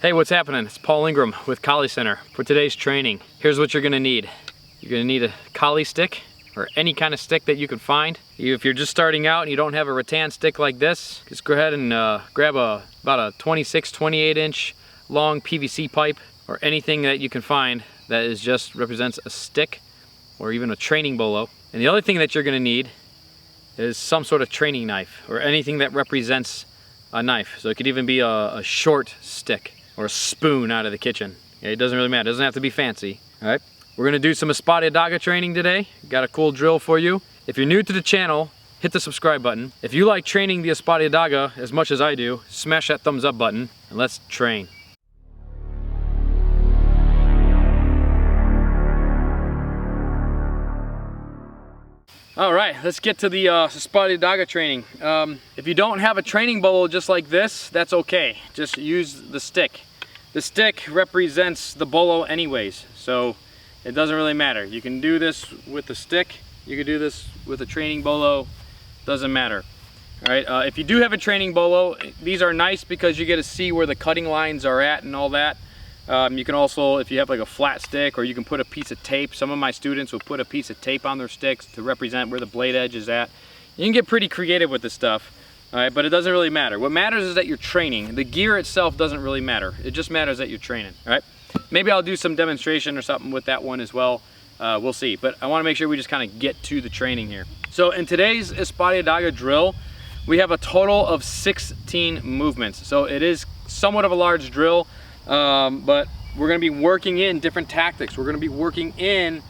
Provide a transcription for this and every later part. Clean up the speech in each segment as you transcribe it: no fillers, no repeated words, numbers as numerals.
Hey, what's happening? It's Paul Ingram with Collie Center. For today's training, here's what you're gonna need. You're gonna need a collie stick, or any kind of stick that you can find. If you're just starting out and you don't have a rattan stick like this, just go ahead and grab about a 26, 28 inch long PVC pipe, or anything that you can find that is just represents a stick, or even a training bolo. And the other thing that you're gonna need is some sort of training knife, or anything that represents a knife. So it could even be a short stick, or a spoon out of the kitchen. Yeah, it doesn't really matter, it doesn't have to be fancy. All right, we're gonna do some Espada Y Daga training today. Got a cool drill for you. If you're new to the channel, hit the subscribe button. If you like training the Espada Y Daga as much as I do, smash that thumbs up button, and let's train. All right, let's get to the Espada Y Daga training. If you don't have a training bolo just like this, that's okay. Just use the stick. The stick represents the bolo anyways, so it doesn't really matter. You can do this with the stick, you can do this with a training bolo, doesn't matter. All right, if you do have a training bolo, these are nice because you get to see where the cutting lines are at and all that. You can also, if you have like a flat stick, or you can put a piece of tape. Some of my students will put a piece of tape on their sticks to represent where the blade edge is at. You can get pretty creative with this stuff, all right, but it doesn't really matter. What matters is that you're training. The gear itself doesn't really matter. It just matters that you're training, all right? Maybe I'll do some demonstration or something with that one as well. We'll see, but I wanna make sure we just kind of get to the training here. So in today's Espada Y Daga drill, we have a total of 16 movements. So it is somewhat of a large drill. But we're going to be working in different tactics. We're going to be working in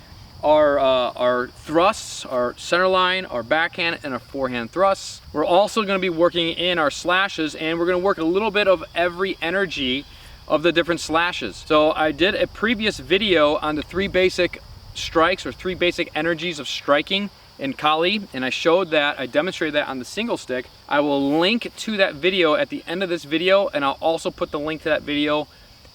our thrusts, our center line, our backhand, and our forehand thrusts. We're also going to be working in our slashes, and we're going to work a little bit of every energy of the different slashes. So I did a previous video on the 3 basic strikes, or 3 basic energies of striking in Collie, and I showed that, I demonstrated that on the single stick. I will link to that video at the end of this video, and I'll also put the link to that video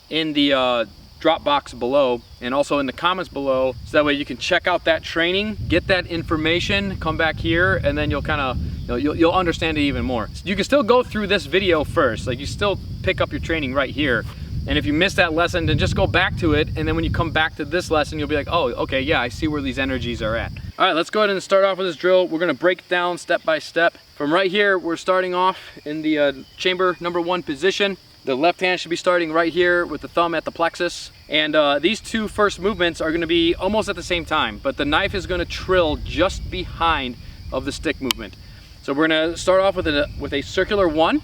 in the drop box below, and also in the comments below, so that way you can check out that training, get that information, come back here, and then you'll kind of, you'll understand it even more. You can still go through this video first, like you still pick up your training right here, and if you missed that lesson, then just go back to it, and then when you come back to this lesson, you'll be like, oh, okay, yeah, I see where these energies are at. All right, let's go ahead and start off with this drill. We're gonna break it down step by step. From right here, we're starting off in the chamber number 1 position. The left hand should be starting right here with the thumb at the plexus. And these 2 first movements are gonna be almost at the same time, but the knife is gonna trill just behind of the stick movement. So we're gonna start off with a circular 1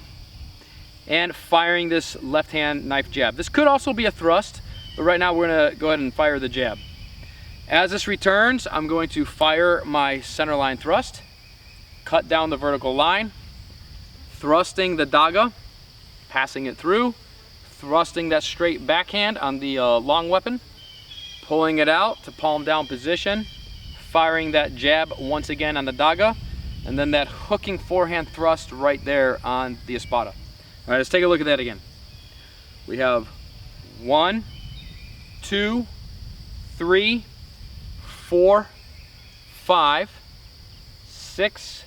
and firing this left hand knife jab. This could also be a thrust, but right now we're gonna go ahead and fire the jab. As this returns, I'm going to fire my center line thrust, cut down the vertical line, thrusting the daga, passing it through, thrusting that straight backhand on the long weapon, pulling it out to palm down position, firing that jab once again on the daga, and then that hooking forehand thrust right there on the espada. All right, let's take a look at that again. We have 1, 2, 3, 4, 5, 6,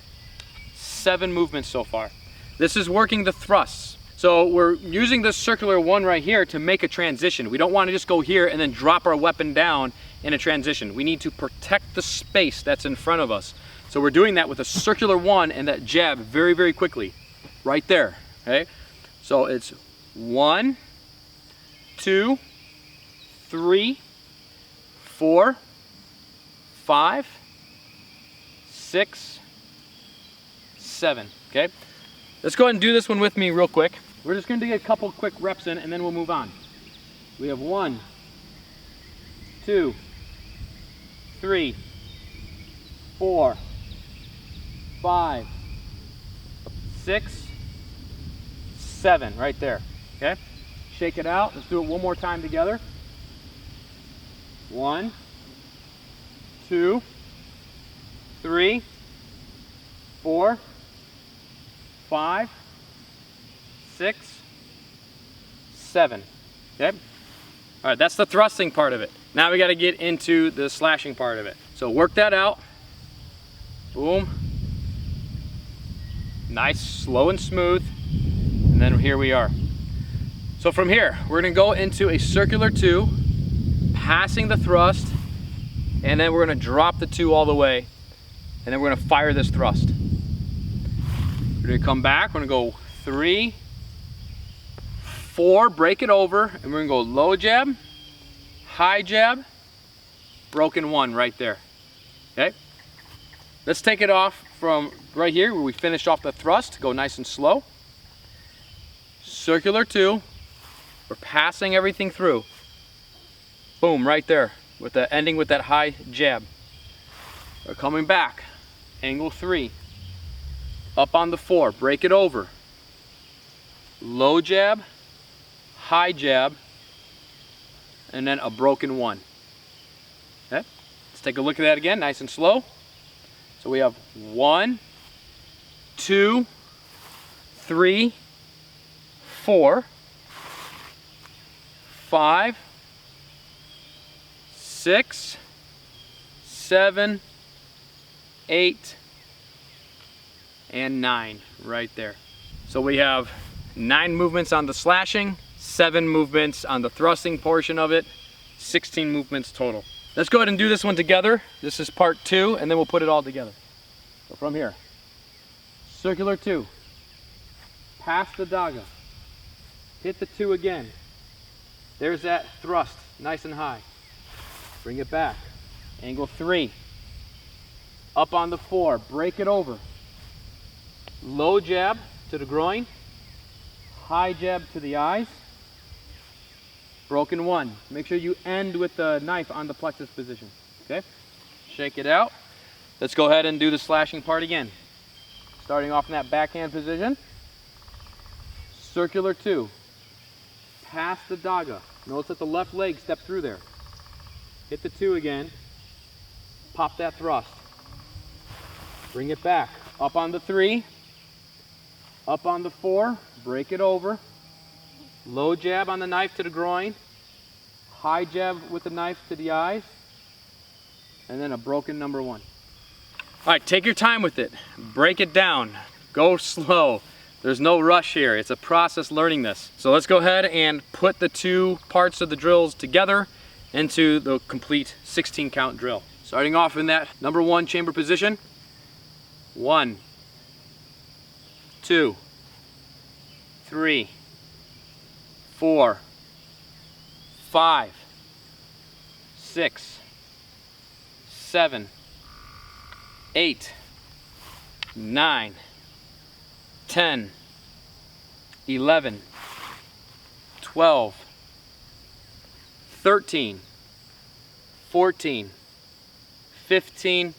7 movements so far. This is working the thrusts. So we're using this circular 1 right here to make a transition. We don't want to just go here and then drop our weapon down in a transition. We need to protect the space that's in front of us. So we're doing that with a circular 1 and that jab very, very quickly. Right there, okay? So it's 1, 2, 3, 4, 5, 6, 7, okay? Let's go ahead and do this one with me real quick. We're just going to get a couple quick reps in, and then we'll move on. We have 1, 2, 3, 4, 5, 6, 7, right there, okay? Shake it out. Let's do it one more time together. 1, 2, 3, 4, 5, 6, 7, okay? All right, that's the thrusting part of it. Now we got to get into the slashing part of it. So work that out. Boom. Nice, slow and smooth. And then here we are. So from here, we're gonna go into a circular 2, passing the thrust, and then we're gonna drop the 2 all the way, and then we're gonna fire this thrust. We're gonna come back, we're gonna go 3, 4, break it over, and we're gonna go low jab, high jab, broken 1 right there, okay? Let's take it off from right here where we finished off the thrust, go nice and slow. Circular 2, we're passing everything through. Boom, right there, with the ending with that high jab. We're coming back, angle 3, up on the 4, break it over. Low jab, high jab, and then a broken 1. Okay, let's take a look at that again, nice and slow. So we have 1, 2, 3, 4, 5, 6, 7, 8, and 9 right there. So we have 9 movements on the slashing, 7 movements on the thrusting portion of it, 16 movements total. Let's go ahead and do this one together. This is part 2, and then we'll put it all together. So from here, circular 2, pass the daga, hit the 2 again. There's that thrust, nice and high. Bring it back, angle 3, up on the 4, break it over. Low jab to the groin, high jab to the eyes, broken 1. Make sure you end with the knife on the plexus position, okay? Shake it out. Let's go ahead and do the slashing part again. Starting off in that backhand position. Circular 2. Pass the daga. Notice that the left leg stepped through there. Hit the 2 again. Pop that thrust. Bring it back. Up on the 3. Up on the 4. Break it over. Low jab on the knife to the groin. High jab with the knife to the eyes. And then a broken number 1. All right, take your time with it. Break it down. Go slow. There's no rush here. It's a process learning this. So let's go ahead and put the 2 parts of the drills together into the complete 16 count drill. Starting off in that number 1 chamber position. 1, 2, 3, 4, 5, 6, 7, 8, 9, 10, 11, 12, 13, 14, 15,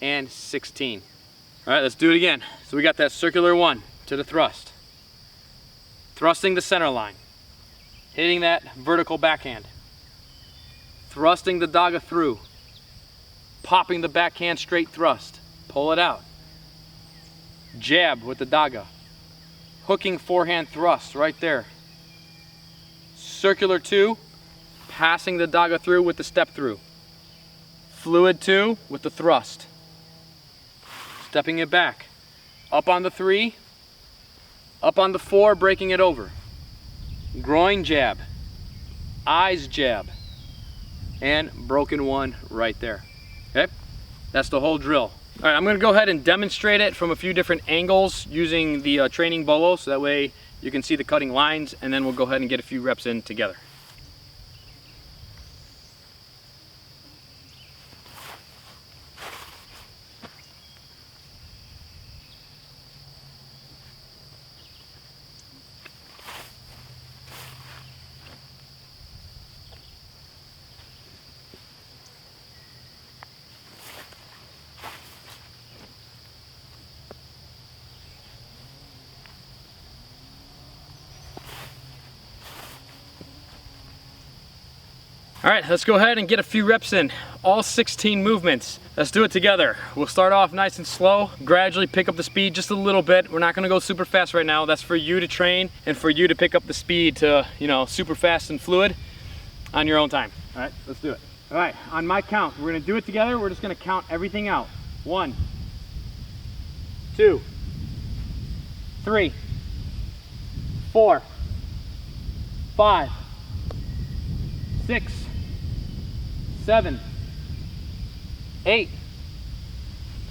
and 16. All right, let's do it again. So we got that circular 1 to the thrust. Thrusting the center line. Hitting that vertical backhand. Thrusting the daga through. Popping the backhand straight thrust. Pull it out. Jab with the daga. Hooking forehand thrust right there. Circular 2. Passing the daga through with the step through. Fluid 2 with the thrust. Stepping it back. Up on the 3. Up on the 4, breaking it over. Groin jab. Eyes jab. And broken 1 right there. Okay? That's the whole drill. All right, I'm gonna go ahead and demonstrate it from a few different angles using the training bolo, so that way you can see the cutting lines, and then we'll go ahead and get a few reps in together. All right, let's go ahead and get a few reps in. All 16 movements. Let's do it together. We'll start off nice and slow, gradually pick up the speed just a little bit. We're not gonna go super fast right now. That's for you to train and for you to pick up the speed to, you know, super fast and fluid on your own time. All right, let's do it. All right, on my count, we're gonna do it together. We're just gonna count everything out. 1, 2, 3, 4, 5, 6, 7, 8,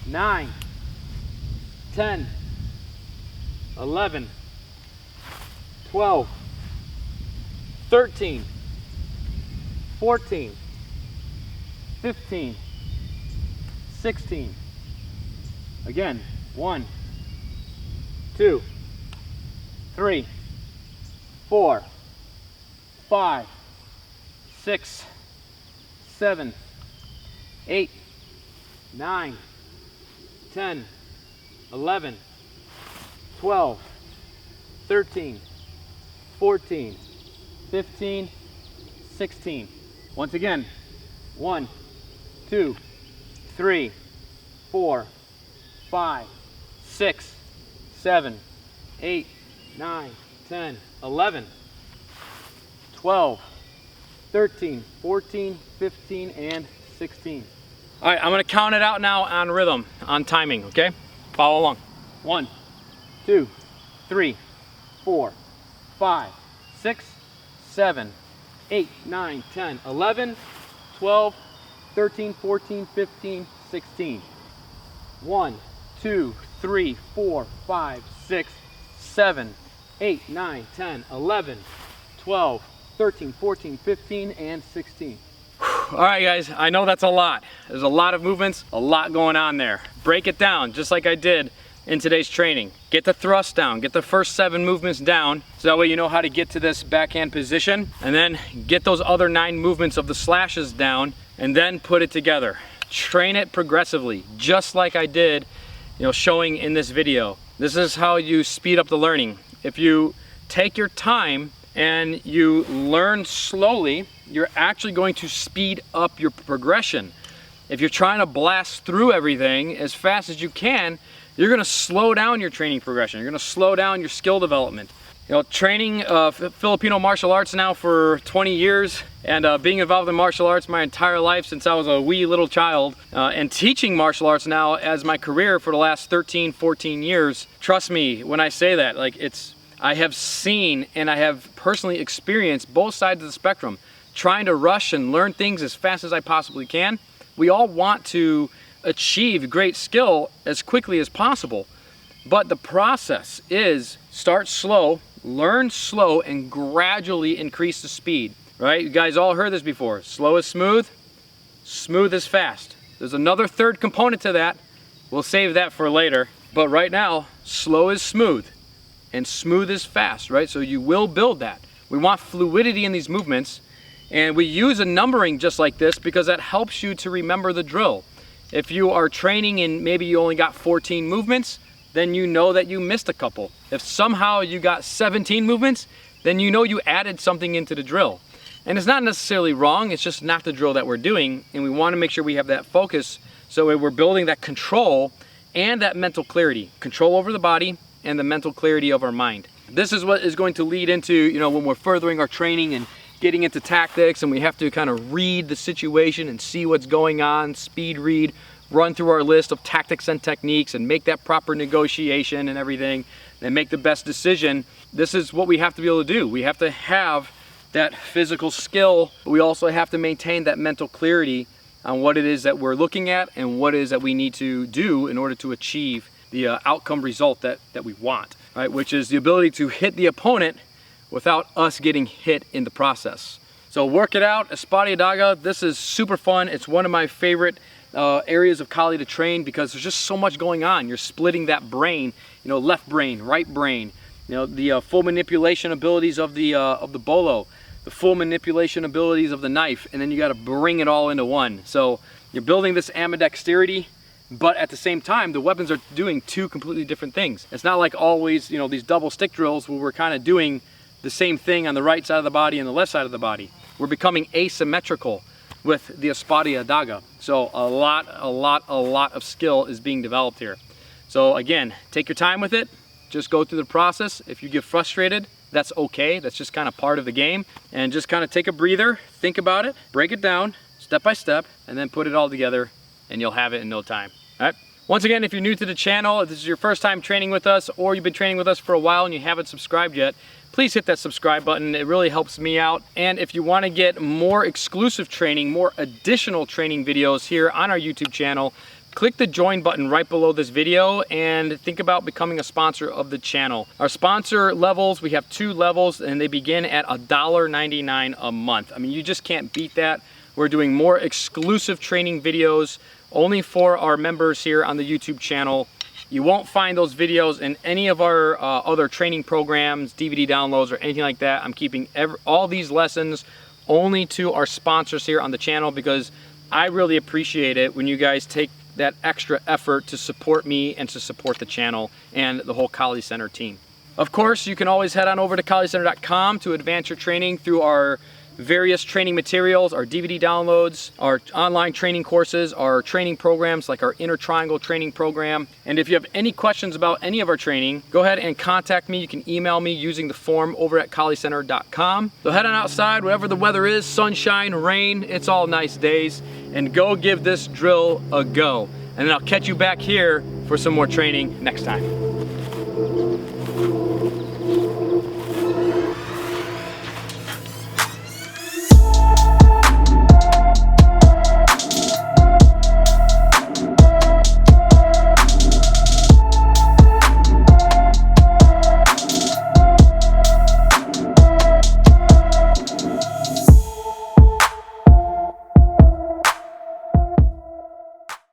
9, 10, 11, 12, 13, 14, 15, 16. Again, 1, 2, 3, 4, 5, 6, 7, 8, 9, 10, 11, 12, 13, 14, 15, 16. Once again, 1, 2, 3, 4, 5, 6, 7, 8, 9, 10, 11, 12, 13, 14, 15, and 16. All right, I'm gonna count it out now on rhythm, on timing, okay? Follow along. 1, 2, 3, 4, 5, 6, 7, 8, 9, 10, 11, 12, 13, 14, 15, 16. 1, 2, 3, 4, 5, 6, 7, 8, 9, 10, 11, 12, 13, 14, 15, and 16. All right, guys, I know that's a lot. There's a lot of movements, a lot going on there. Break it down, just like I did in today's training. Get the thrust down, get the first 7 movements down, so that way you know how to get to this backhand position, and then get those other 9 movements of the slashes down, and then put it together. Train it progressively, just like I did, showing in this video. This is how you speed up the learning. If you take your time and you learn slowly, you're actually going to speed up your progression. If you're trying to blast through everything as fast as you can, you're gonna slow down your training progression. You're gonna slow down your skill development. Training Filipino martial arts now for 20 years and being involved in martial arts my entire life since I was a wee little child and teaching martial arts now as my career for the last 13, 14 years. Trust me when I say that, I have seen and I have personally experienced both sides of the spectrum, trying to rush and learn things as fast as I possibly can. We all want to achieve great skill as quickly as possible, but the process is start slow, learn slow, and gradually increase the speed, right? You guys all heard this before. Slow is smooth, smooth is fast. There's another third component to that. We'll save that for later, but right now, slow is smooth and smooth is fast, right? So you will build that. We want fluidity in these movements, and we use a numbering just like this because that helps you to remember the drill. If you are training and maybe you only got 14 movements, then you know that you missed a couple. If somehow you got 17 movements, then you know you added something into the drill. And it's not necessarily wrong, it's just not the drill that we're doing, and we want to make sure we have that focus so we're building that control and that mental clarity. Control over the body and the mental clarity of our mind. This is what is going to lead into, when we're furthering our training and getting into tactics, and we have to kind of read the situation and see what's going on, speed read, run through our list of tactics and techniques and make that proper negotiation and everything, and make the best decision. This is what we have to be able to do. We have to have that physical skill, but we also have to maintain that mental clarity on what it is that we're looking at and what it is that we need to do in order to achieve the outcome result that we want, right? Which is the ability to hit the opponent without us getting hit in the process. So work it out, Espada Y Daga. This is super fun. It's one of my favorite areas of Kali to train because there's just so much going on. You're splitting that brain, left brain, right brain, the full manipulation abilities of the bolo, the full manipulation abilities of the knife, and then you got to bring it all into one. So you're building this ambidexterity, but at the same time, the weapons are doing 2 completely different things. It's not like always, these double stick drills where we're kind of doing the same thing on the right side of the body and the left side of the body. We're becoming asymmetrical with the Espada Y Daga. So a lot of skill is being developed here. So again, take your time with it. Just go through the process. If you get frustrated, that's okay. That's just kind of part of the game. And just kind of take a breather, think about it, break it down step by step, and then put it all together, and you'll have it in no time. All right. Once again, if you're new to the channel, if this is your first time training with us, or you've been training with us for a while and you haven't subscribed yet, please hit that subscribe button. It really helps me out. And if you want to get more exclusive training, more additional training videos here on our YouTube channel, click the join button right below this video and think about becoming a sponsor of the channel. Our sponsor levels, we have 2 levels, and they begin at $1.99 a month. I mean, you just can't beat that. We're doing more exclusive training videos only for our members here on the YouTube channel. You won't find those videos in any of our other training programs, DVD downloads, or anything like that. I'm keeping all these lessons only to our sponsors here on the channel, because I really appreciate it when you guys take that extra effort to support me and to support the channel and the whole College Center team. Of course, you can always head on over to collegecenter.com to advance your training through our various training materials, our DVD downloads, our online training courses, our training programs like our Inner Triangle training program. And if you have any questions about any of our training, go ahead and contact me. You can email me using the form over at collegecenter.com. So head on outside, whatever the weather is, sunshine, rain, it's all nice days, and go give this drill a go. And then I'll catch you back here for some more training next time.